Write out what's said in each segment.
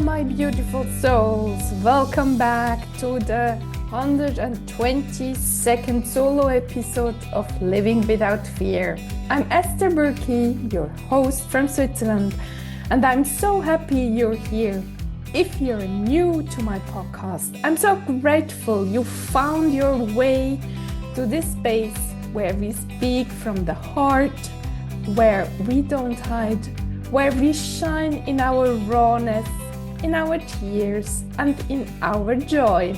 my beautiful souls, welcome back to the 122nd solo episode of Living Without Fear. I'm Esther Buerki, your host from Switzerland, and I'm so happy you're here. If you're new to my podcast, I'm so grateful you found your way to this space where we speak from the heart, where we don't hide, where we shine in our rawness, in our tears, and in our joy.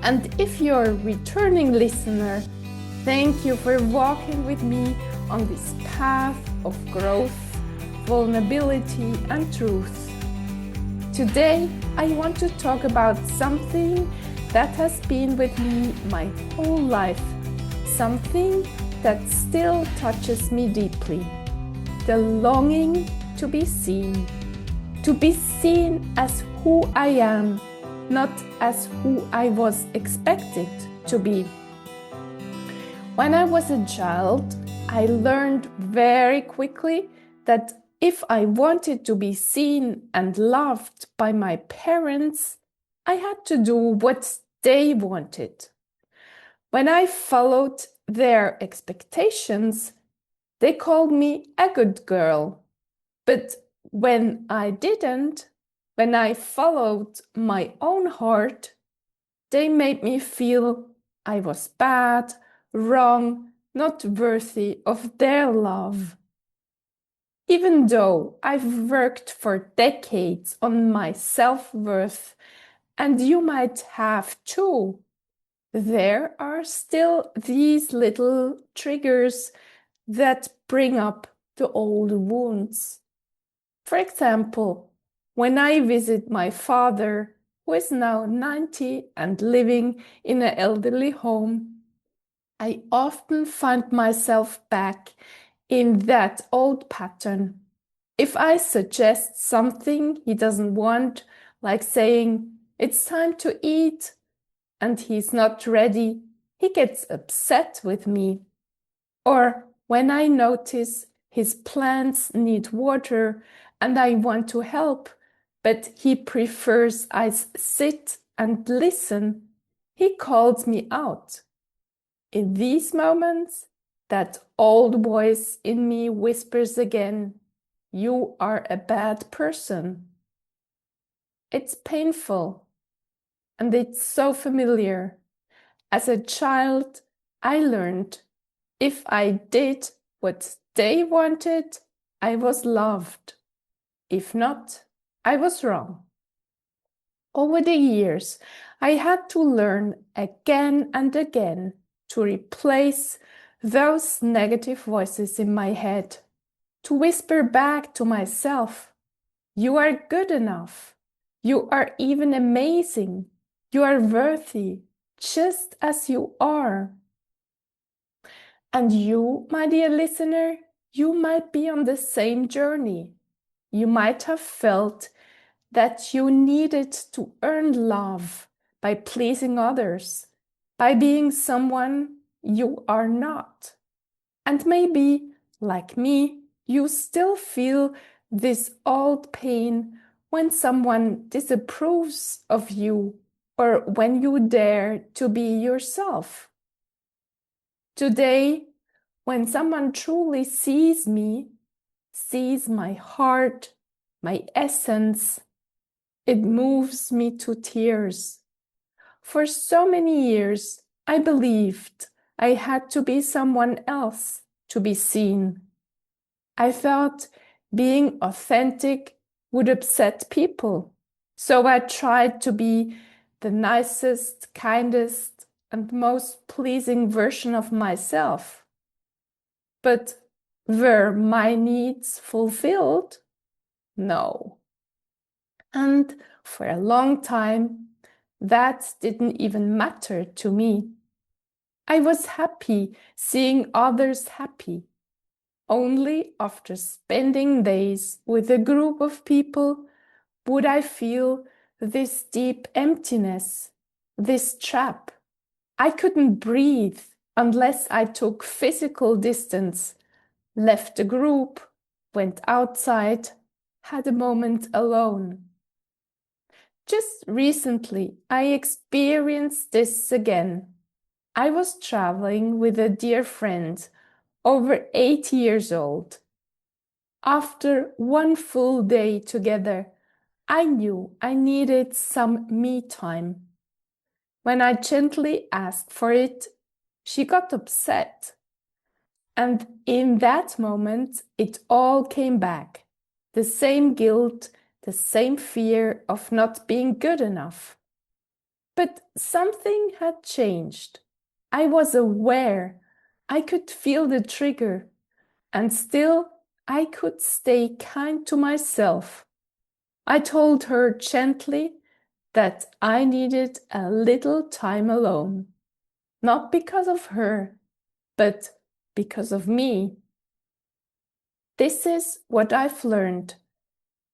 And if you're a returning listener, thank you for walking with me on this path of growth, vulnerability, and truth. Today, I want to talk about something that has been with me my whole life, something that still touches me deeply. The longing to be seen as who I am, not as who I was expected to be. When I was a child, I learned very quickly that if I wanted to be seen and loved by my parents, I had to do what they wanted. When I followed their expectations, they called me a good girl. But when I didn't, when I followed my own heart, they made me feel I was bad, wrong, not worthy of their love. Even though I've worked for decades on my self-worth, and you might have too, there are still these little triggers that bring up the old wounds. For example, when I visit my father, who is now 90 and living in an elderly home, I often find myself back in that old pattern. If I suggest something he doesn't want, like saying, "It's time to eat," and he's not ready, he gets upset with me. Or when I notice his plants need water and I want to help, but he prefers I sit and listen, he calls me out. In these moments, that old voice in me whispers again, "You are a bad person." It's painful, and it's so familiar. As a child, I learned if I did what they wanted, I was loved. If not, I was wrong. Over the years, I had to learn again and again to replace those negative voices in my head, to whisper back to myself, "You are good enough. You are even amazing. You are worthy, just as you are." And you, my dear listener, you might be on the same journey. You might have felt that you needed to earn love by pleasing others, by being someone you are not. And maybe, like me, you still feel this old pain when someone disapproves of you or when you dare to be yourself. Today, when someone truly sees me, sees my heart, my essence, it moves me to tears. For so many years, I believed I had to be someone else to be seen. I thought being authentic would upset people, so I tried to be the nicest, kindest, and most pleasing version of myself. But were my needs fulfilled? No. And for a long time, that didn't even matter to me. I was happy seeing others happy. Only after spending days with a group of people would I feel this deep emptiness, this trap. I couldn't breathe unless I took physical distance, left the group, went outside, had a moment alone. Just recently, I experienced this again. I was traveling with a dear friend, over 80 years old. After one full day together, I knew I needed some me time. When I gently asked for it, she got upset. And in that moment, it all came back. The same guilt, the same fear of not being good enough. But something had changed. I was aware. I could feel the trigger. And still, I could stay kind to myself. I told her gently that I needed a little time alone. Not because of her, but because of me. This is what I've learned.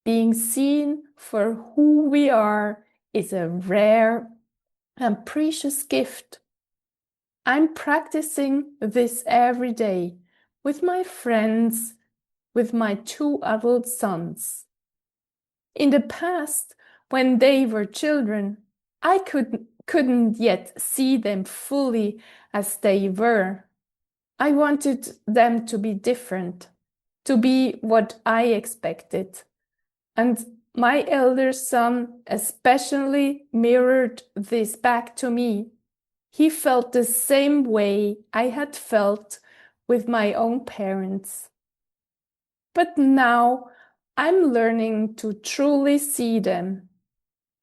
Being seen for who we are is a rare and precious gift. I'm practicing this every day with my friends, with my two adult sons. In the past, when they were children, I couldn't yet see them fully as they were. I wanted them to be different, to be what I expected. And my elder son especially mirrored this back to me. He felt the same way I had felt with my own parents. But now I'm learning to truly see them.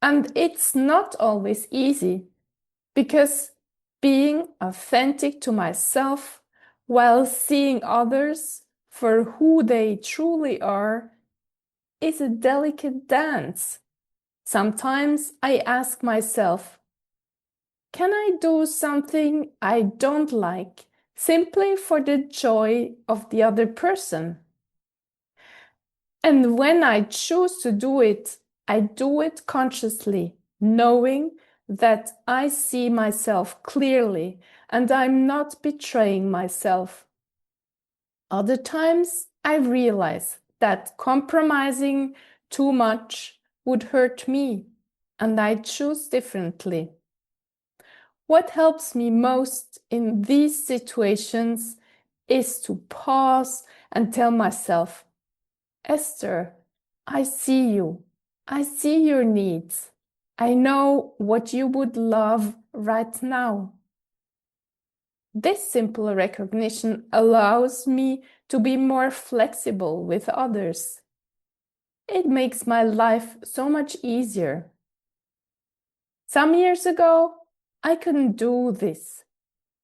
And it's not always easy because being authentic to myself while seeing others for who they truly are is a delicate dance. Sometimes I ask myself, can I do something I don't like simply for the joy of the other person? And when I choose to do it, I do it consciously, knowing that I see myself clearly and I'm not betraying myself. Other times, I realize that compromising too much would hurt me, and I choose differently. What helps me most in these situations is to pause and tell myself, Esther, I see you. I see your needs. I know what you would love right now. This simple recognition allows me to be more flexible with others. It makes my life so much easier. Some years ago, I couldn't do this.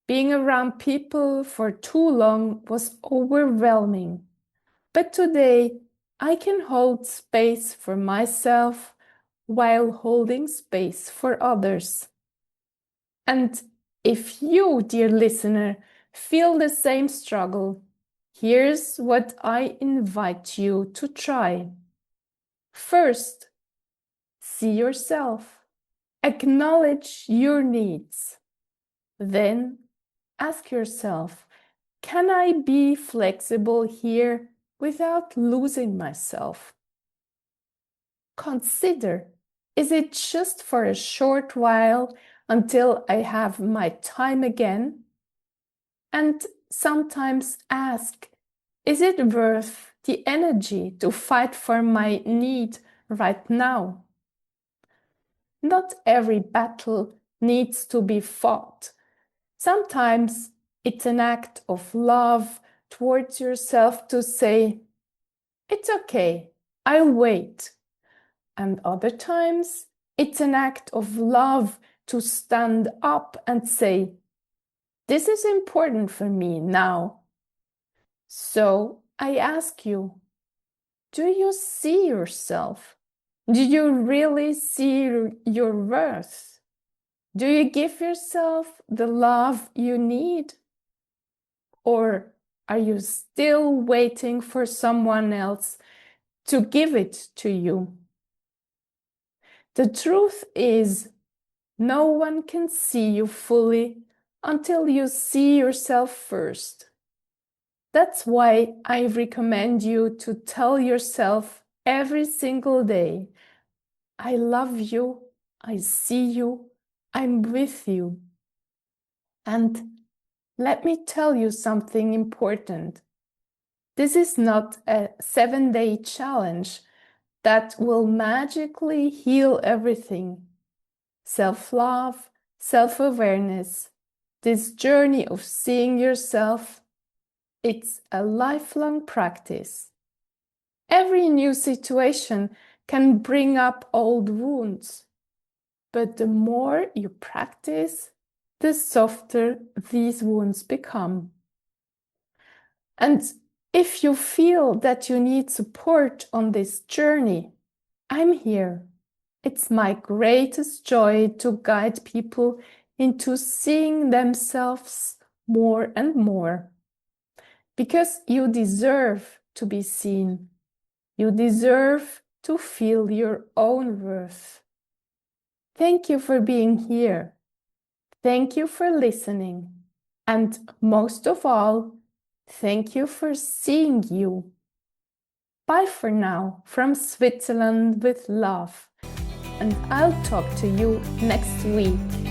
Being around people for too long was overwhelming. But today, I can hold space for myself while holding space for others. And if you, dear listener, feel the same struggle, here's what I invite you to try. First, see yourself. Acknowledge your needs. Then ask yourself, can I be flexible here without losing myself? Consider, is it just for a short while until I have my time again? And sometimes ask, is it worth the energy to fight for my need right now? Not every battle needs to be fought. Sometimes it's an act of love towards yourself to say, it's okay, I'll wait. And other times it's an act of love to stand up and say, this is important for me now. So I ask you, do you see yourself? Do you really see your worth? Do you give yourself the love you need? Or are you still waiting for someone else to give it to you? The truth is, no one can see you fully until you see yourself first. That's why I recommend you to tell yourself every single day, I love you, I see you, I'm with you. And let me tell you something important. This is not a 7-day challenge that will magically heal everything. Self-love, self-awareness, this journey of seeing yourself, it's a lifelong practice. Every new situation can bring up old wounds, but the more you practice, the softer these wounds become. And if you feel that you need support on this journey, I'm here. It's my greatest joy to guide people into seeing themselves more and more. Because you deserve to be seen. You deserve to feel your own worth. Thank you for being here. Thank you for listening. And most of all, thank you for seeing you. Bye for now from Switzerland with love. And I'll talk to you next week.